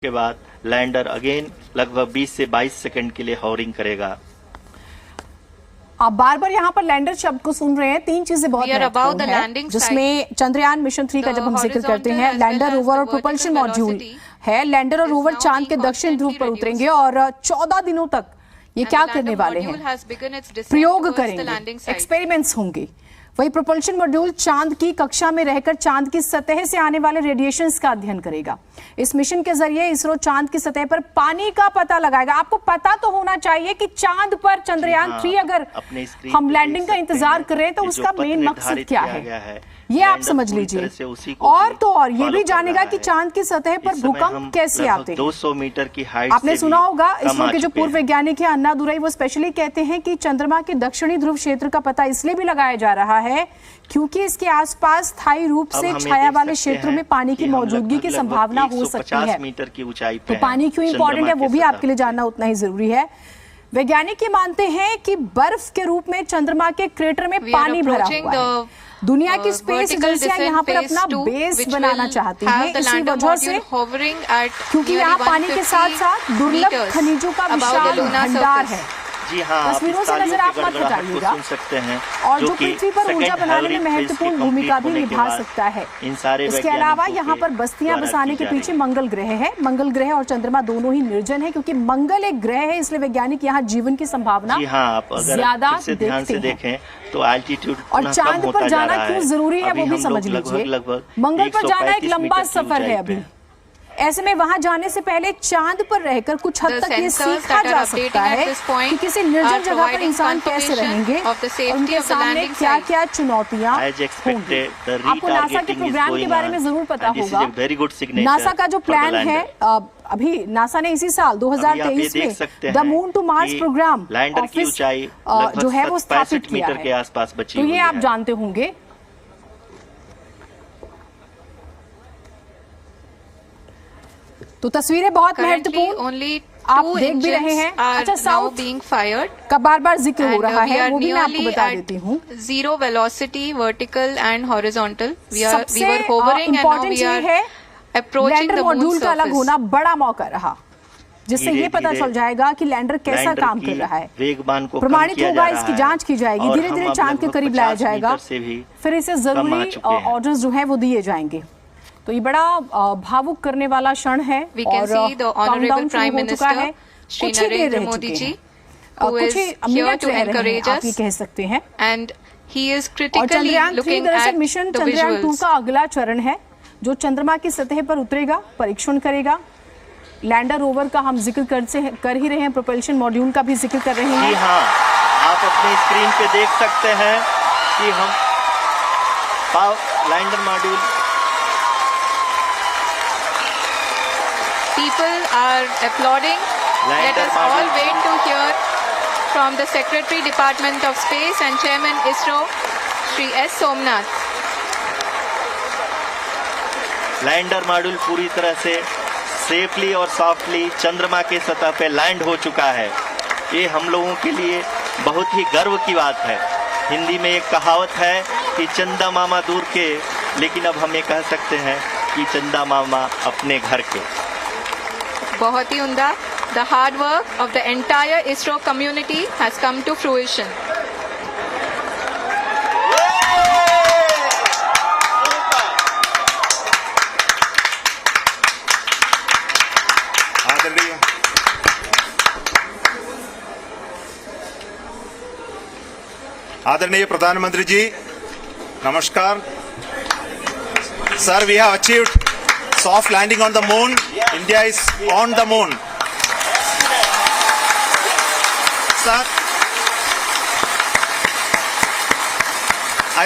के बाद lander again लगभग 20 से 22 सेकंड के लिए हॉवरिंग करेगा। आप बार बार यहाँ पर लैंडर शब्द को सुन रहे हैं। तीन चीजें बहुत महत्वपूर्ण हैं, जिसमें चंद्रयान मिशन 3 का जब हम जिक्र करते हैं, लैंडर, रोवर और प्रोपल्शन मॉड्यूल है। लैंडर और रोवर चांद के दक्षिण ध्रुव पर उतरेंगे और 14 दिनों तक ये क्या करने वाले हैं? प्रयोग करेंगे, एक्सपेरिमेंट्स होंगे। वही प्रोपल्शन मॉड्यूल चांद की कक्षा में रहकर चांद की सतह से आने वाले रेडिएशंस का अध्ययन करेगा। इस मिशन के जरिए इसरो चांद की सतह पर पानी का पता लगाएगा। आपको पता तो होना चाहिए कि चांद पर चंद्रयान 3 अगर हम लैंडिंग का इंतजार कर रहे हैं तो उसका मेन मकसद क्या है, ये आप समझ लीजिए। और तो और ये भी जानेगा कि चांद की सतह पर भूकंप कैसे आते हैं। 200 मीटर की हाइट आपने सुना होगा, इसरो के जो पूर्व वैज्ञानिक है अन्नादुरई, वो स्पेशली कहते हैं कि चंद्रमा के दक्षिणी ध्रुव क्षेत्र का पता इसलिए भी लगाया जा रहा है क्योंकि इसके आसपास स्थायी रूप से छाया वाले क्षेत्रों में पानी की मौजूदगी की संभावना हो सकती है। मीटर की ऊंचाई तो पानी क्यों इंपॉर्टेंट है वो भी आपके लिए जानना उतना ही जरूरी है। वैज्ञानिक ये मानते हैं कि बर्फ के रूप में चंद्रमा के क्रेटर में पानी भरा हुआ है। दुनिया की स्पेस एजेंसियां यहाँ पर अपना बेस बनाना चाहती हैं, इसी वजह से क्योंकि यहाँ पानी के साथ साथ दुर्लभ खनिजों का विशाल भंडार है। जी हाँ, तस्वीरों से नजर आप मत हटाइएगा। और जो पृथ्वी पर ऊर्जा बनाने में महत्वपूर्ण भूमिका भी निभा सकता है। इसके अलावा यहाँ पर बस्तियां बसाने के पीछे मंगल ग्रह है। मंगल ग्रह और चंद्रमा दोनों ही निर्जन है क्योंकि मंगल एक ग्रह है, इसलिए वैज्ञानिक यहाँ जीवन की संभावना ज्यादा देखते हैं। तो एल्टीट्यूड और चांद पर जाना क्यों जरूरी है वो भी समझ लीजिए। मंगल पर जाना एक लंबा सफर है अभी। ऐसे में वहां जाने से पहले चांद पर रहकर कुछ हद तक ये सीखा जा सकता है कि किसी निर्जन जगह पर इंसान कैसे रहेंगे, उनके सामने क्या क्या चुनौतियां होंगी। आपको नासा के प्रोग्राम के बारे में जरूर पता होगा। नासा का जो प्लान है, अभी नासा ने इसी साल 2023 में the moon to Mars programme office जो है वो स्थापित किया है, तो ये आप जानते होंगे। तो तस्वीरें बहुत महत्वपूर्ण आप देख भी रहे हैं। अच्छा, साउथ का बार बार जिक्र हो रहा है, वो भी मैं आपको बता देती हूँ। Zero velocity vertical and horizontal. सबसे इम्पोर्टेंट ये है लैंडर मॉड्यूल का अलग होना बड़ा मौका रहा, जिससे ये पता चल जाएगा कि लैंडर कैसा काम कर रहा है। प्रमाणित होगा, इसकी जांच की जाएगी, धीरे धीरे चांद के करीब लाया जाएगा, फिर इसे जरूरी ऑर्डर्स जो है वो दिए जाएंगे। तो ये बड़ा भावुक करने वाला क्षण है और काउंटडाउन शुरू हो चुका है। कुछ ही देर रह चुके हैं, कुछ ही मिनट रह रहे हैं, आप ये कह सकते हैं। और चंद्रयान 3 दरअसल मिशन चंद्रयान 2 का अगला चरण है, जो चंद्रमा की सतह पर उतरेगा, परीक्षण करेगा। लैंडर रोवर का हम जिक्र कर ही रहे हैं, प्रोपल्शन मॉड्यूल का भी जिक्र कर रहे हैं। हाँ, आप अपनी स्क्रीन पे देख सकते हैं कि हम lander module People are applauding. Let us all wait to hear from the Secretary Department of Space and Chairman ISRO, Shri S. Somnath. Lander module पूरी तरह से सेफली और सॉफ्टली चंद्रमा के सतह पे लैंड हो चुका है। ये हम लोगों के लिए बहुत ही गर्व की बात है। हिंदी में एक कहावत है कि चंदा मामा दूर के, लेकिन अब हम ये कह सकते हैं कि चंदा मामा अपने घर के। बहुत ही उम्दा। The hard work of the entire ISRO community has come to fruition. आदरणीय प्रधानमंत्री जी, नमस्कार। Sir, we have achieved soft landing on the moon. India is on the moon. Sir, I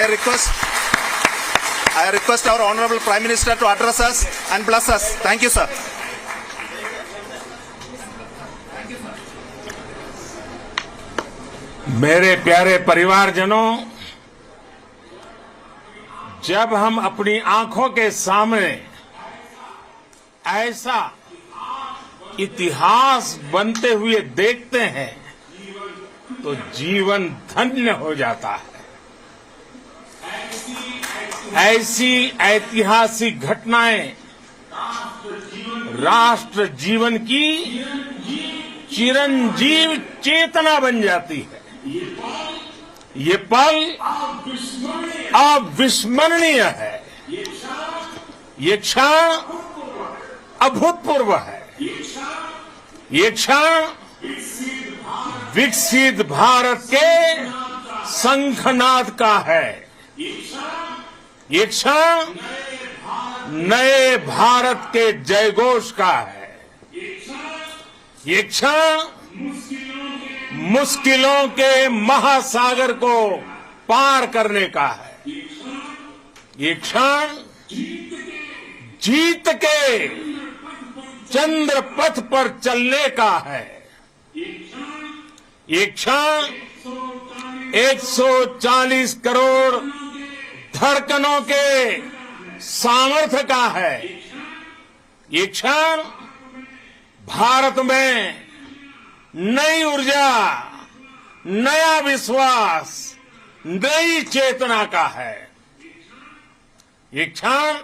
request our Honorable Prime Minister to address us and bless us. Thank you, sir. मेरे प्यारे परिवारजनों, जब हम अपनी आंखों के सामने ऐसा इतिहास बनते हुए देखते हैं तो जीवन धन्य हो जाता है। ऐसी ऐतिहासिक घटनाएं राष्ट्र जीवन की चिरंजीव चेतना बन जाती है। ये पल अविस्मरणीय है। ये क्षण अभूतपूर्व है। ये क्षण विकसित भारत के शंखनाद का है। ये क्षण नए भारत के जयघोष का है। ये क्षण मुश्किलों के महासागर को पार करने का है। ये क्षण जीत के चंद्र पथ पर चलने का है। ये क्षण 140 करोड़ धड़कनों के सामर्थ्य का है। ये क्षण भारत में नई ऊर्जा, नया विश्वास, नई चेतना का है। ये क्षण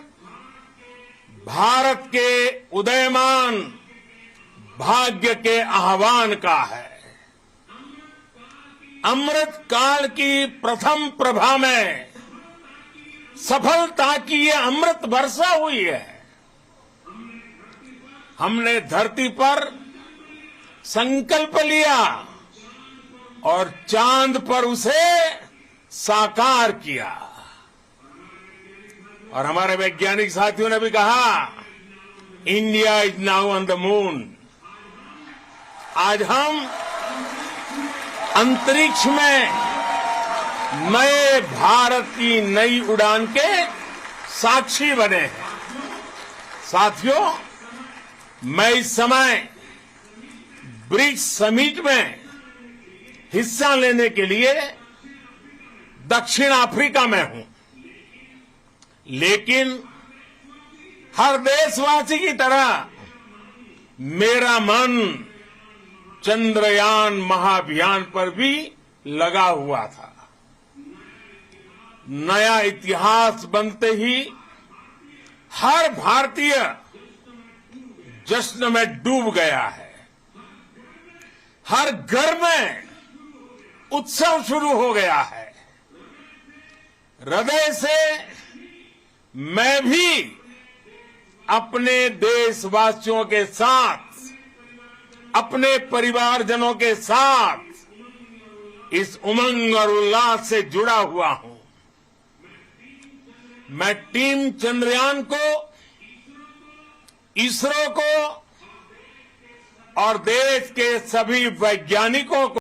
भारत के उदयमान भाग्य के आह्वान का है। अमृत काल की प्रथम प्रभा में सफलता की ये अमृत वर्षा हुई है। हमने धरती पर संकल्प लिया और चांद पर उसे साकार किया। और हमारे वैज्ञानिक साथियों ने भी कहा, India is now on the moon. आज हम अंतरिक्ष में नए भारत की नई उड़ान के साक्षी बने हैं। साथियों, मैं इस समय ब्रिक्स समिट में हिस्सा लेने के लिए दक्षिण अफ्रीका में हूं, लेकिन हर देशवासी की तरह मेरा मन चंद्रयान महाअभियान पर भी लगा हुआ था। नया इतिहास बनते ही हर भारतीय जश्न में डूब गया है। हर घर में उत्सव शुरू हो गया है। हृदय से मैं भी अपने देशवासियों के साथ, अपने परिवारजनों के साथ इस उमंग और उल्लास से जुड़ा हुआ हूं। मैं टीम चंद्रयान को, इसरो को और देश के सभी वैज्ञानिकों को